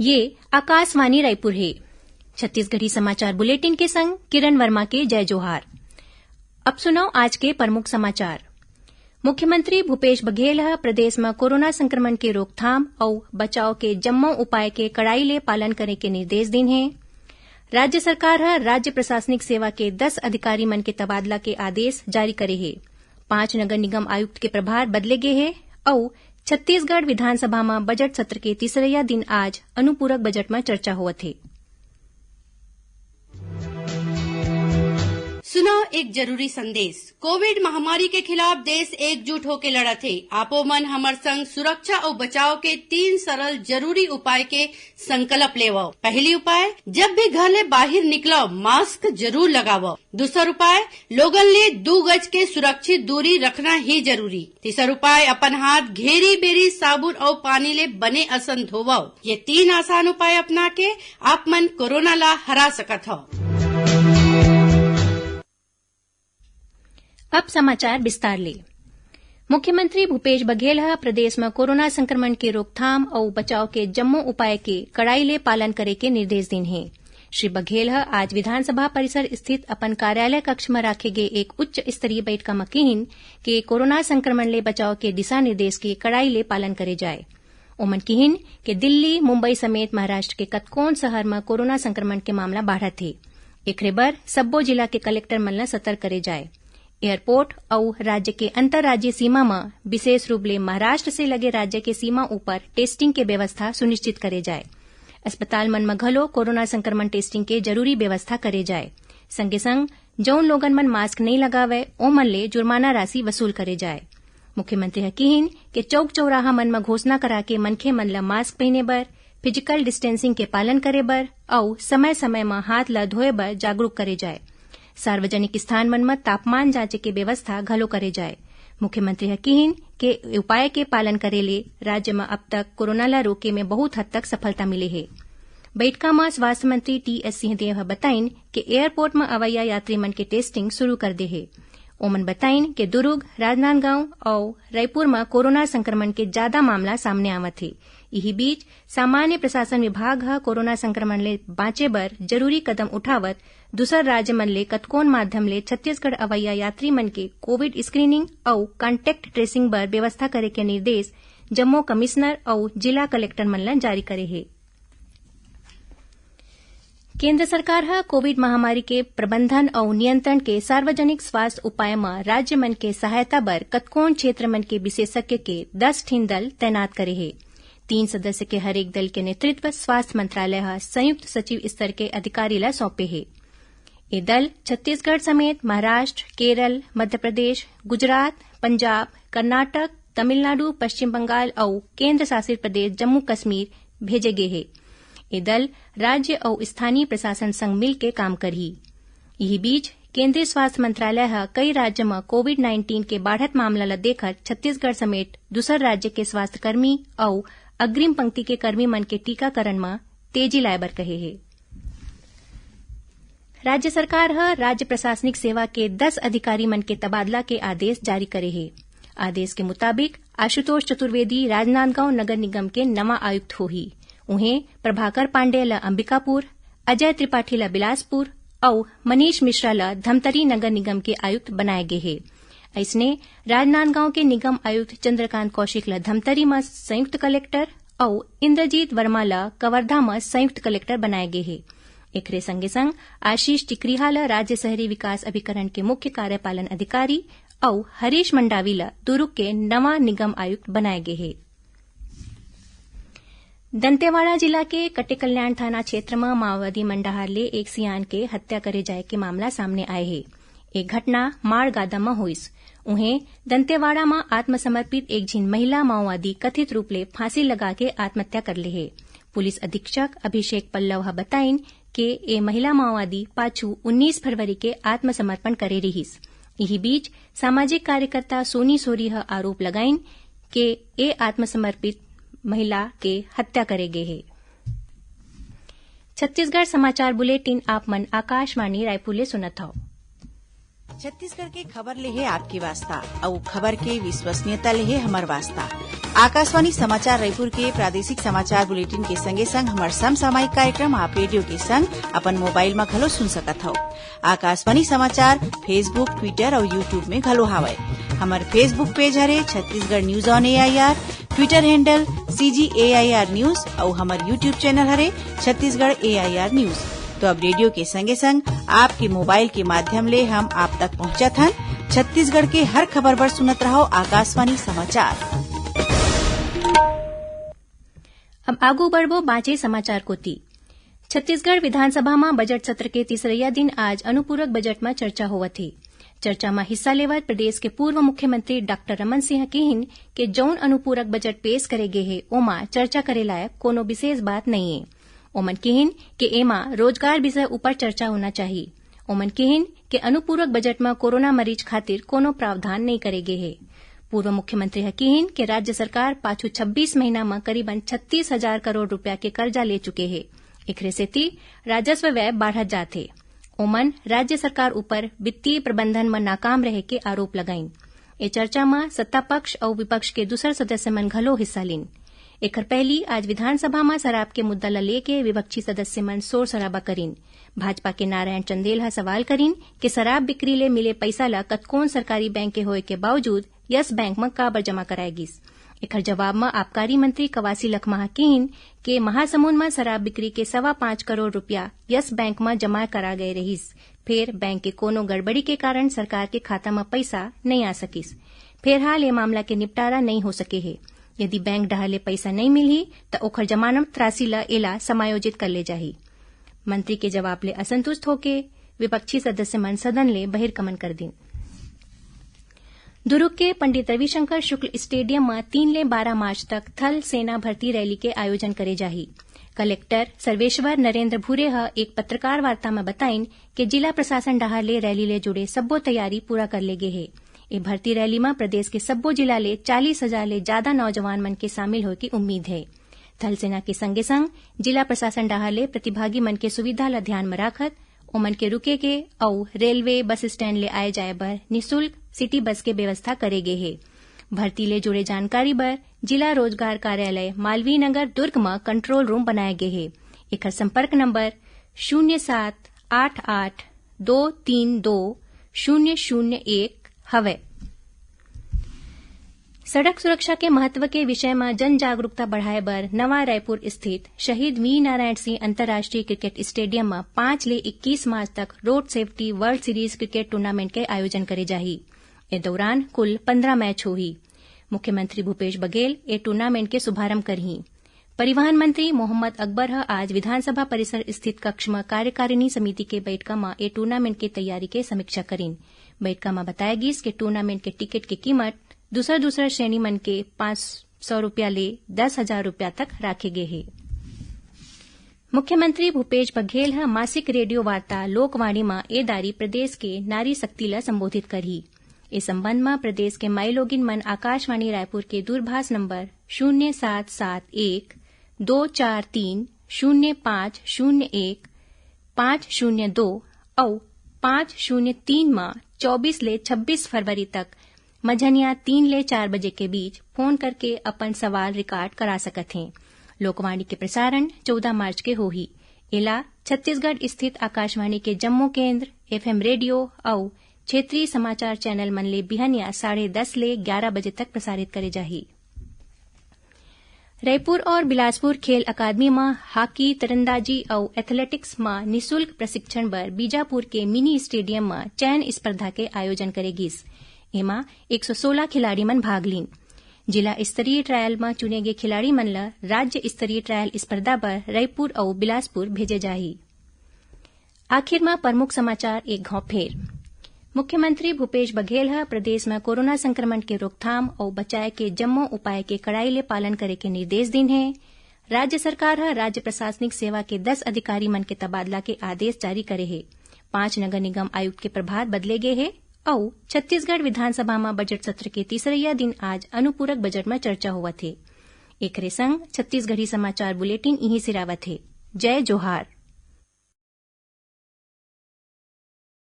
ये आकाशवाणी रायपुर है। छत्तीसगढ़ी समाचार बुलेटिन के संग किरण वर्मा के जय जोहार। अब सुनो आज के प्रमुख समाचार। मुख्यमंत्री भूपेश बघेल प्रदेश में कोरोना संक्रमण के रोकथाम और बचाव के जम्मो उपाय के कड़ाई ले पालन करे के निर्देश दिन है। राज्य सरकार राज्य प्रशासनिक सेवा के 10 अधिकारी मन के तबादला के आदेश जारी करे है। 5 नगर निगम आयुक्त के प्रभार बदले गए है और छत्तीसगढ़ विधानसभा में बजट सत्र के तीसरा दिन आज अनुपूरक बजट में चर्चा होवत है। सुनो एक जरूरी संदेश। कोविड महामारी के खिलाफ देश एकजुट होकर लड़त है। आपो मन हमर संग सुरक्षा और बचाव के 3 सरल जरूरी उपाय के संकल्प लेवो। पहली उपाय, जब भी घर ले बाहर निकलो मास्क जरूर लगावो। दूसरा उपाय, लोगन ले 2 गज के सुरक्षित दूरी रखना ही जरूरी। तीसरा उपाय, अपन हाथ घेरी बेरी साबुन और पानी ले बने असन धोवो। ये 3 आसान उपाय अपना के आप मन कोरोना ला हरा सकत हो। अब समाचार विस्तार ले। मुख्यमंत्री भूपेश बघेल प्रदेश में कोरोना संक्रमण के रोकथाम और बचाव के जम्मो उपाय के कड़ाई ले पालन करे के निर्देश दिन है। श्री बघेल आज विधानसभा परिसर स्थित अपन कार्यालय कक्ष में रखे गए एक उच्च स्तरीय बैठक में कहिन कि कोरोना संक्रमण ले बचाव के दिशा निर्देश के कड़ाई ले पालन करे जाए। ओमन कहिन कि दिल्ली, मुंबई समेत महाराष्ट्र के कतकोन शहर में कोरोना संक्रमण के मामला बढ़त है। एकरे बर सब्बो जिला के कलेक्टर मन ल सतर्क करे जाए। एयरपोर्ट और राज्य के अंतर्राज्यीय सीमा में विशेष रूप ले महाराष्ट्र से लगे राज्य के सीमा ऊपर टेस्टिंग के व्यवस्था सुनिश्चित करे जाए। अस्पताल मन में घलो कोरोना संक्रमण टेस्टिंग के जरूरी व्यवस्था करे जाए। संगे संग जौन लोगन मन मास्क नहीं लगावे ओमन ले जुर्माना राशि वसूल करे जाए। मुख्यमंत्री हकीन के चौक चौराहा मन में घोषणा करा के मनखे मन ल मास्क पहने बर, फिजिकल डिस्टेंसिंग के पालन करे बर और समय समय में हाथ ल धोए बर जागरूक करे जाए। सार्वजनिक स्थान मन में तापमान जांचे के व्यवस्था घलो करे जाए। मुख्यमंत्री हकीन के उपाय के पालन करे ले राज्य में अब तक कोरोना ला रोके में बहुत हद तक सफलता मिले है। बैठका में स्वास्थ्य मंत्री टी.एस. सिंहदेव बताइन कि एयरपोर्ट में अवैया यात्री मन के टेस्टिंग शुरू कर दे है। ओमन बताइन कि दुर्ग, राजनांदगांव और रायपुर में कोरोना संक्रमण के ज्यादा मामला सामने आवत है। यही बीच सामान्य प्रशासन विभाग कोरोना संक्रमण ले बाँचे बर जरूरी कदम उठावत दूसर राज्य मन ले कतकोन माध्यम ले छत्तीसगढ़ अवैया यात्री मन के कोविड स्क्रीनिंग और कांटेक्ट ट्रेसिंग बर व्यवस्था करे के निर्देश जम्मू कमिश्नर और जिला कलेक्टर मन ल जारी करे है। केंद्र सरकार कोविड महामारी के प्रबंधन और नियंत्रण के सार्वजनिक स्वास्थ्य उपाय में राज्य मन के सहायता बर कतकोन क्षेत्र मन के विशेषज्ञ के 10 ठीन दल तैनात करे है। 3 सदस्य के हरेक दल के नेतृत्व स्वास्थ्य मंत्रालय संयुक्त सचिव स्तर के अधिकारी ला सौंपे है। ये दल छत्तीसगढ़ समेत महाराष्ट्र, केरल, मध्य प्रदेश, गुजरात, पंजाब, कर्नाटक, तमिलनाडु, पश्चिम बंगाल और केंद्र शासित प्रदेश जम्मू कश्मीर भेजे गए है। ये दल राज्य और स्थानीय प्रशासन संग मिल के काम करही। यही बीच केंद्रीय स्वास्थ्य मंत्रालय कई राज्य में कोविड-19 के बढ़त मामला ला देखकर छत्तीसगढ़ समेत दूसर राज्य के स्वास्थ्य कर्मी और अग्रिम पंक्ति के कर्मी मन के टीकाकरण में तेजी लाए बर कहे है। राज्य सरकार राज्य प्रशासनिक सेवा के 10 अधिकारी मन के तबादला के आदेश जारी करे है। आदेश के मुताबिक आशुतोष चतुर्वेदी राजनांदगांव नगर निगम के नवा आयुक्त होही। उन्हें प्रभाकर पांडे ला अंबिकापुर, अजय त्रिपाठी ला बिलासपुर और मनीष मिश्रा ला धमतरी नगर निगम के आयुक्त बनाए गए हैं। ऐसने राजनांदगांव के निगम आयुक्त चंद्रकांत कौशिक ला धमतरी में संयुक्त कलेक्टर और इंद्रजीत वर्मा ला कवर्धा में संयुक्त कलेक्टर बनाए गए हैं। एकरे संगे संग आशीष टिकरिहा ला राज्य शहरी विकास अभिकरण के मुख्य कार्यपालन अधिकारी और हरीश मंडावी ला दुर्ग के नवा निगम आयुक्त बनाए गए हैं। दंतेवाड़ा जिला के कटेकल्याण थाना क्षेत्र में माओवादी मंडाहार ले एक सियान के हत्या करे जाए के मामला सामने आए है। एक घटना माड़गादा में हुईस। उन्हें दंतेवाड़ा में आत्मसमर्पित एक झीन महिला माओवादी कथित रूप ले फांसी लगा के आत्महत्या कर ले है। पुलिस अधीक्षक अभिषेक पल्लव बताइन कि ए महिला माओवादी पाछू 19 फरवरी के आत्मसमर्पण करे रहीस। यही बीच सामाजिक कार्यकर्ता सोनी सोरी आरोप लगाइन कि ए आत्मसमर्पित महिला के हत्या करे गए है। छत्तीसगढ़ समाचार बुलेटिन आप मन आकाशवाणी रायपुर ले सुनत हौ। छत्तीसगढ़ के खबर ले है आपके वास्ता और खबर के विश्वसनीयता ले है हमार वास्ता। आकाशवाणी समाचार रायपुर के प्रादेशिक समाचार बुलेटिन के संगे संग हमार समसामयिक कार्यक्रम आप रेडियो के संग अपन मोबाइल में घलो सुन सकत हो। आकाशवाणी समाचार फेसबुक, ट्विटर और यूट्यूब में घलो हावय। हमार फेसबुक पेज हरे Chhattisgarh news on AIR, Twitter handle CGAIR news और हमार यूट्यूब चैनल हरे छत्तीसगढ़ AIR न्यूज। तो अब रेडियो के संगे संग आपके मोबाइल के माध्यम ले हम आप तक पहुंचत हन। छत्तीसगढ़ के हर खबर पर सुनत रहो आकाशवाणी समाचार। अब आगू बढ़बो बाँचे समाचार कोती। छत्तीसगढ़ विधानसभा में बजट सत्र के तीसरैया दिन आज अनुपूरक बजट में चर्चा होवत हे। चर्चा में हिस्सा लेवत प्रदेश के पूर्व मुख्यमंत्री डॉक्टर रमन सिंह कहिन के जौन अनुपूरक बजट पेश करे गे हे ओमा चर्चा करे लायक कोनो विशेष बात नहीं है। ओमन कहिन के एमा रोजगार विषय ऊपर चर्चा होना चाहिए। ओमन कहिन के अनुपूरक बजट में कोरोना मरीज खातिर कोनो प्रावधान नहीं करे गे हे। पूर्व मुख्यमंत्री कहिन के राज्य सरकार पाछू 26 महीना में करीबन 36,000 करोड़ रुपया के कर्जा ले चुके हे। एकरे सेती राजस्व व्यय बढ़त जाथे। ओमन राज्य सरकार ऊपर वित्तीय प्रबंधन में नाकाम रहे के आरोप लगाइन। ए चर्चा में सत्ता पक्ष और विपक्ष के दूसर सदस्य मन घलो हिस्सा लीन। एकर पहली आज विधानसभा में शराब के मुद्दा ल लेके विपक्षी सदस्य मन शोर शराबा करीन। भाजपा के नारायण चंदेल सवाल करीन कि शराब बिक्री ले मिले पैसा ला कतकोन सरकारी बैंक के होए के बावजूद यस बैंक में काबर जमा कराएगिस। एकर जवाब में आबकारी मंत्री कवासी लखमा कहिन के महासमुंद में शराब बिक्री के 5.25 करोड़ रुपया यस बैंक में जमा करा गए रहिस। फिर बैंक के कोनो गड़बड़ी के कारण सरकार के खाता में पैसा नहीं आ सकिस। फिलहाल ये मामला के निपटारा नहीं हो सके है। यदि बैंक डहले पैसा नहीं मिली तो ओखर जमानत राशि ला एला समायोजित कर ले जाही। मंत्री के जवाब ले असंतुष्ट होके विपक्षी सदस्य मन सदन ले बहिर्गमन कर दिन। दुर्ग के पंडित रविशंकर शुक्ल स्टेडियम में 3 ले 12 मार्च तक थल सेना भर्ती रैली के आयोजन करे जाही। कलेक्टर सर्वेश्वर नरेंद्र भूरे एक पत्रकार वार्ता में बताइन कि जिला प्रशासन डहार ले रैली ले जुड़े सब्बो तैयारी पूरा कर ले गे हे। ए भर्ती रैली में प्रदेश के सब्बो जिला ले 40,000 ले ज्यादा नौजवान मन के शामिल होए की उम्मीद है। थल सेना के संगे संग जिला प्रशासन डहार ले प्रतिभागी मन के सुविधा ला ध्यान में राखत ओमन के रुके के और रेलवे बस स्टैंड ले आए जाए बर निःशुल्क सिटी बस के व्यवस्था करे गे हे। भर्ती ले जुड़े जानकारी बर जिला रोजगार कार्यालय मालवीय नगर दुर्ग में कंट्रोल रूम बनाए गे हे। एकर संपर्क नंबर 0788232001 हवे। सड़क सुरक्षा के महत्व के विषय में जन जागरूकता बढ़ाए बर नवा रायपुर स्थित शहीद वीर नारायण सिंह अंतर्राष्ट्रीय क्रिकेट स्टेडियम में 5 ले 21 मार्च तक road safety world series cricket tournament के आयोजन करे जाही। ए दौरान कुल 15 मैच होही। मुख्यमंत्री भूपेश बघेल ए टूर्नामेंट के शुभारंभ करही। परिवहन मंत्री मोहम्मद अकबर आज विधानसभा परिसर स्थित कक्ष में कार्यकारिणी समिति के बैठक में ए टूर्नामेंट की तैयारी के समीक्षा करीन। बैठक में बताया गिस कि टूर्नामेंट के टिकट की कीमत दूसरा श्रेणी मन के 500 रुपया ले 10,000 रुपया तक राखे गे हे। मुख्यमंत्री भूपेश बघेल मासिक रेडियो वार्ता लोकवाणी में ए दारी प्रदेश के नारी शक्ति ला संबोधित करही। इस संबंध में प्रदेश के माई लोगिन मन आकाशवाणी रायपुर के दूरभाष नंबर 0771-243-0501 502 और 503 में 24 ले 26 फरवरी तक मझनिया 3 ले 4 बजे के बीच फोन करके अपन सवाल रिकॉर्ड करा सकत हैं। लोकवाणी के प्रसारण 14 मार्च के होही। एला छत्तीसगढ़ स्थित आकाशवाणी के जम्मू केंद्र, FM रेडियो और क्षेत्रीय समाचार चैनल मन ले बिहनिया 10:30 ले 11 बजे तक प्रसारित करे जाही। रायपुर और बिलासपुर खेल अकादमी में हॉकी, तीरंदाजी और एथलेटिक्स में निःशुल्क प्रशिक्षण बर बीजापुर के मिनी स्टेडियम में चयन स्पर्धा के आयोजन करेगिस। एमा 116 खिलाड़ी मन भाग लीन। जिला स्तरीय ट्रायल में चुने गए खिलाड़ी मन ला राज्य स्तरीय ट्रायल स्पर्धा पर रायपुर और बिलासपुर भेजे जाही। आखिर में प्रमुख समाचार एक घाव फेर। मुख्यमंत्री भूपेश बघेल प्रदेश में कोरोना संक्रमण के रोकथाम और बचाव के जम्मो उपाय के कड़ाई ले पालन करे के निर्देश दिन है। राज्य सरकार राज्य प्रशासनिक सेवा के 10 अधिकारी मन के तबादला के आदेश जारी करे है। 5 नगर निगम आयुक्त के प्रभार बदले गए है और छत्तीसगढ़ विधानसभा में बजट सत्र के तीसरैया दिन आज अनुपूरक बजट में चर्चा हुआ थे। एकरे संग छत्तीसगढ़ी समाचार बुलेटिन यहीं सिरावत है। जय जोहार।